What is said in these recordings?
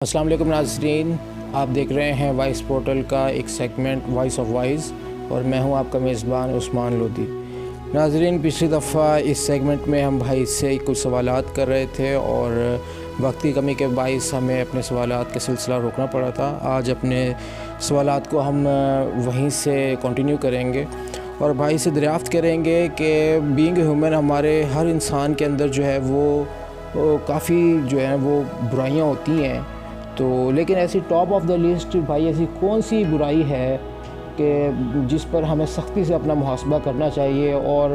अस्सलाम वालेकुम नाज़रीन, आप देख रहे हैं वॉइस पोर्टल का एक सेगमेंट वॉइस ऑफ वॉइस और मैं हूं आपका मेज़बान उस्मान लोधी। नाज़रीन, पिछली दफ़ा इस सेगमेंट में हम भाई से कुछ सवालात कर रहे थे और वक्त की कमी के बाइस हमें अपने सवालात का सिलसिला रोकना पड़ा था। आज अपने सवालात को हम वहीं से कंटिन्यू करेंगे और भाई से दरियाफ़्त करेंगे कि बीइंग ह्यूमन हमारे हर इंसान के अंदर जो है वो काफ़ी जो है वो बुराइयां होती हैं, तो लेकिन ऐसी टॉप ऑफ द लिस्ट भाई ऐसी कौन सी बुराई है कि जिस पर हमें सख्ती से अपना मुहासबा करना चाहिए और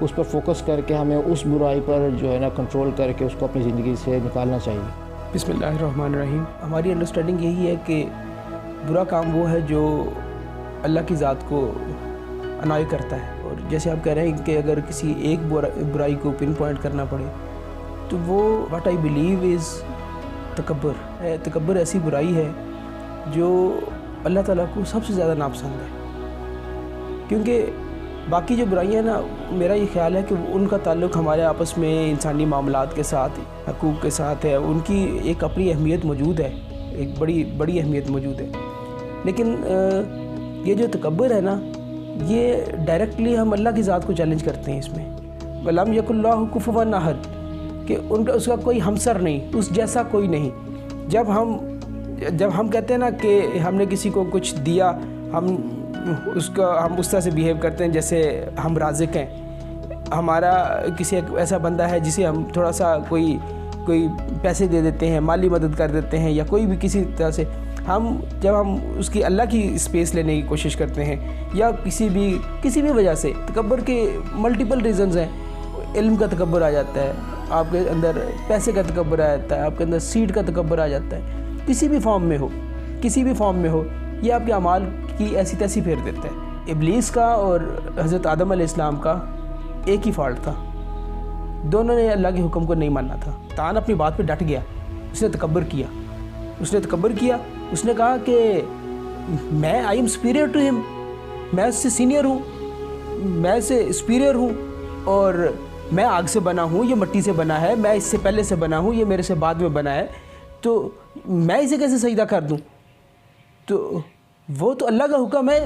उस पर फोकस करके हमें उस बुराई पर जो है ना कंट्रोल करके उसको अपनी ज़िंदगी से निकालना चाहिए। बिस्मिल्लाहिर्रहमानिर्रहीम। हमारी अंडरस्टैंडिंग यही है कि बुरा काम वो है जो अल्लाह की ज़ात को अनाय करता है, और जैसे आप कह रहे हैं कि अगर किसी एक बुराई को पिन पॉइंट करना पड़े तो वो व्हाट आई बिलीव इज़ तकब्बुर है। तकब्बुर ऐसी बुराई है जो अल्लाह ताला को सबसे ज़्यादा नापसंद है, क्योंकि बाकी जो बुराइयाँ ना, मेरा ये ख्याल है कि उनका ताल्लुक़ हमारे आपस में इंसानी मामलात के साथ, हकूक़ के साथ है। उनकी एक अपनी अहमियत मौजूद है, एक बड़ी अहमियत मौजूद है। लेकिन ये जो तकब्बुर है ना, ये डायरेक्टली हम अल्लाह की ज़ात को चैलेंज करते हैं इसमें। वलम यकुल्लाहु कुफुवन अहद, कि उसका कोई हमसर नहीं, उस जैसा कोई नहीं। जब हम कहते हैं ना कि हमने किसी को कुछ दिया, हम उस तरह से बिहेव करते हैं जैसे हम राज़िक हैं। हमारा किसी एक ऐसा बंदा है जिसे हम थोड़ा सा कोई पैसे दे देते हैं, माली मदद कर देते हैं, या कोई भी किसी तरह से जब हम उसकी अल्लाह की स्पेस लेने की कोशिश करते हैं, या किसी भी वजह से, तकब्बुर के मल्टीपल रीज़न्स हैं। इल्म का तकब्बुर आ जाता है आपके अंदर, पैसे का तकब्बुर आ जाता है आपके अंदर, सीट का तकब्बुर आ जाता है। किसी भी फॉर्म में हो ये आपके अमाल की ऐसी तैसी फेर देता है। इब्लीस का और हज़रत आदम अलैहिस्सलाम का एक ही फॉल्ट था, दोनों ने अल्लाह के हुक्म को नहीं मानना था। तान अपनी बात पे डट गया, उसने तकब्बुर किया, उसने कहा कि मैं I am superior to him, मैं उससे सीनियर हूँ, मैं इससे सुपीरियर हूँ, और मैं आग से बना हूँ, ये मिट्टी से बना है, मैं इससे पहले से बना हूँ, ये मेरे से बाद में बना है, तो मैं इसे कैसे सजदा कर दूँ? तो वो तो अल्लाह का हुक्म है,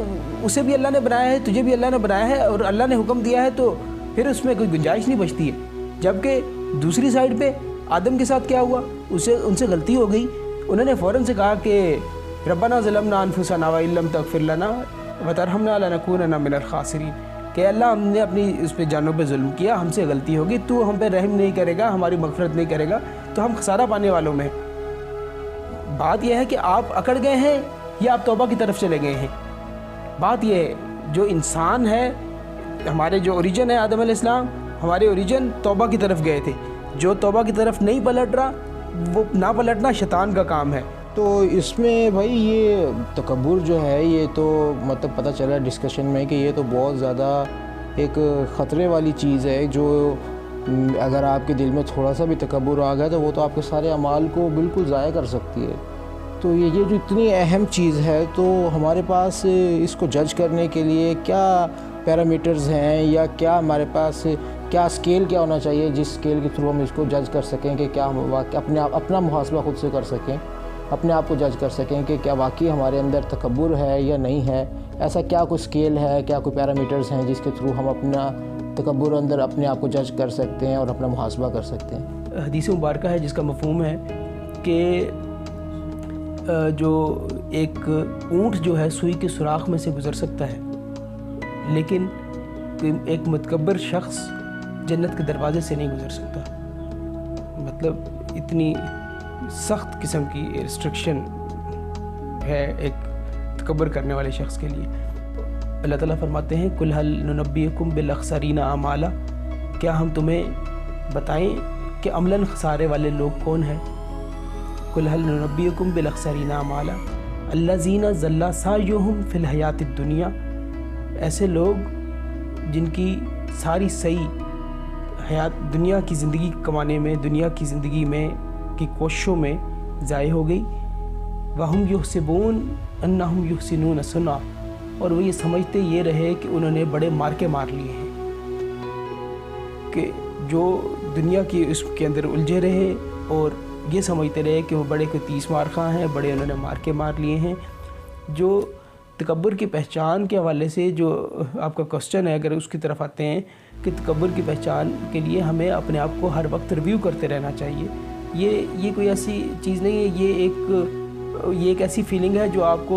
उसे भी अल्लाह ने बनाया है, तुझे भी अल्लाह ने बनाया है, और अल्लाह ने हुक्म दिया है, तो फिर उसमें कोई गुंजाइश नहीं बचती है। जबकि दूसरी साइड पे आदम के साथ क्या हुआ, उनसे गलती हो गई। उन्होंने फ़ौरन से कहा कि रब्बना ज़लमना अनफुसना व इल्लम तग़फिर लना व तरहमना लनकूनन्ना मिनल ख़ासिरीन, कि अल्लाह हमने अपनी इस पे जानों पे जुल्म किया, हमसे गलती होगी, तू हम पे रहम नहीं करेगा, हमारी मग़फ़िरत नहीं करेगा, तो हम खसारा पाने वालों में। बात यह है कि आप अकड़ गए हैं या आप तौबा की तरफ चले गए हैं। बात यह है, जो इंसान है, हमारे जो ओरिजिन है आदम अलैहिस्सलाम, हमारे ओरिजिन तौबा की तरफ गए थे। जो तौबा की तरफ नहीं पलट रहा, वो ना पलटना शैतान का काम है। तो इसमें भाई ये तकब्बुर जो है, ये तो मतलब पता चला डिस्कशन में कि ये तो बहुत ज़्यादा एक ख़तरे वाली चीज़ है, जो अगर आपके दिल में थोड़ा सा भी तकब्बुर आ गया तो वो तो आपके सारे अमाल को बिल्कुल ज़ाया कर सकती है। तो ये जो इतनी अहम चीज़ है, तो हमारे पास इसको जज करने के लिए क्या पैरामीटर्स हैं, या क्या हमारे पास क्या स्केल क्या होना चाहिए जिस स्केल के थ्रू हम इसको जज कर सकें कि क्या हम अपना मुहासबा खुद से कर सकें, अपने आप को जज कर सकें कि क्या वाकई हमारे अंदर तकब्बुर है या नहीं है। ऐसा क्या कोई स्केल है, क्या कोई पैरामीटर्स हैं जिसके थ्रू हम अपना तकब्बुर अंदर अपने आप को जज कर सकते हैं और अपना मुहासबा कर सकते हैं? हदीस मुबारका है जिसका मफ़हूम है कि जो एक ऊँट जो है सुई के सुराख में से गुज़र सकता है, लेकिन एक मुतकब्बिर शख्स जन्नत के दरवाज़े से नहीं गुज़र सकता। मतलब इतनी सख्त किस्म की रिस्ट्रिक्शन है एक तकब्बुर करने वाले शख्स के लिए। अल्लाह ताला फरमाते हैं, कुल हल नुनब्बियुकुम बिल अख़सरीना अमाला, क्या हम तुम्हें बताएं कि अमलन खसारे वाले लोग कौन हैं? कुल हल नुनब्बियुकुम बिल अख़सरीना अमाला अल्लज़ीना ज़ल्ला सायुहुम फ़िल हयातिद दुनिया, ऐसे लोग जिनकी सारी सही हयात दुनिया की ज़िंदगी कमाने में, दुनिया की ज़िंदगी में की कोशिशों में ज़ाय हो गई। वहुम युहसिबून अन्नहुम युहसिनून सुन्ना, और वो ये समझते ये रहे कि उन्होंने बड़े मार्के मार लिए हैं, कि जो दुनिया की उसके अंदर उलझे रहे और ये समझते रहे कि वो बड़े कोई 30 मार खां हैं, बड़े उन्होंने मार लिए हैं। जो तकब्बुर की पहचान के हवाले से जो आपका क्वेश्चन है, अगर उसकी तरफ आते हैं कि तकब्बुर की पहचान के लिए हमें अपने आप को हर वक्त रिव्यू करते रहना चाहिए। ये कोई ऐसी चीज़ नहीं है, ये एक ऐसी फीलिंग है जो आप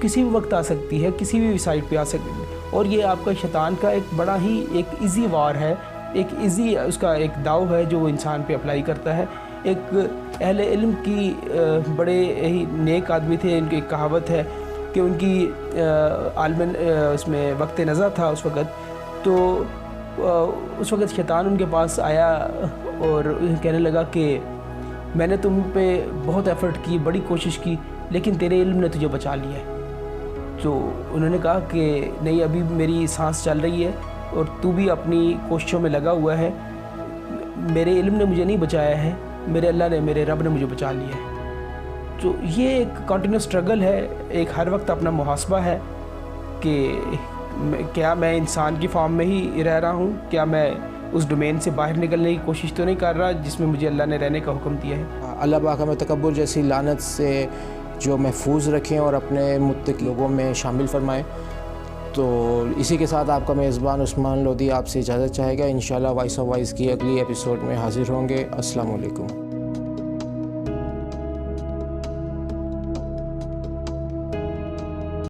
किसी भी वक्त आ सकती है, किसी भी साइड पे आ सकती है, और ये आपका शैतान का एक बड़ा ही एक इजी वार है, एक इजी उसका एक दाव है जो वो इंसान पे अप्लाई करता है। एक अहले इल्म की बड़े ही नेक आदमी थे, इनकी एक कहावत है कि उनकी आलमन उसमें वक्त नज़र था उस वक़्त, तो उस वक़्त शैतान उनके पास आया और कहने लगा कि मैंने तुम पे बहुत एफ़र्ट की, बड़ी कोशिश की, लेकिन तेरे इल्म ने तुझे बचा लिया है। तो उन्होंने कहा कि नहीं, अभी मेरी सांस चल रही है और तू भी अपनी कोशिशों में लगा हुआ है, मेरे इल्म ने मुझे नहीं बचाया है, मेरे अल्लाह ने, मेरे रब ने मुझे बचा लिया है। तो ये एक कंटिन्यूस स्ट्रगल है, एक हर वक्त अपना मुहासबा है कि क्या मैं इंसान की फॉर्म में ही रह रहा हूँ, क्या मैं उस डोमेन से बाहर निकलने की कोशिश तो नहीं कर रहा जिसमें मुझे अल्लाह ने रहने का हुक्म दिया है। अल्लाह पाक हमें तकब्बुर जैसी लानत से जो महफूज रखें और अपने मुत्तकी लोगों में शामिल फरमाएं। तो इसी के साथ आपका मेज़बान उस्मान लोधी आपसे इजाज़त चाहेगा। इंशाल्लाह वॉइस ऑफ वाइज़ की अगली एपिसोड में हाज़िर होंगे। अस्सलाम वालेकुम।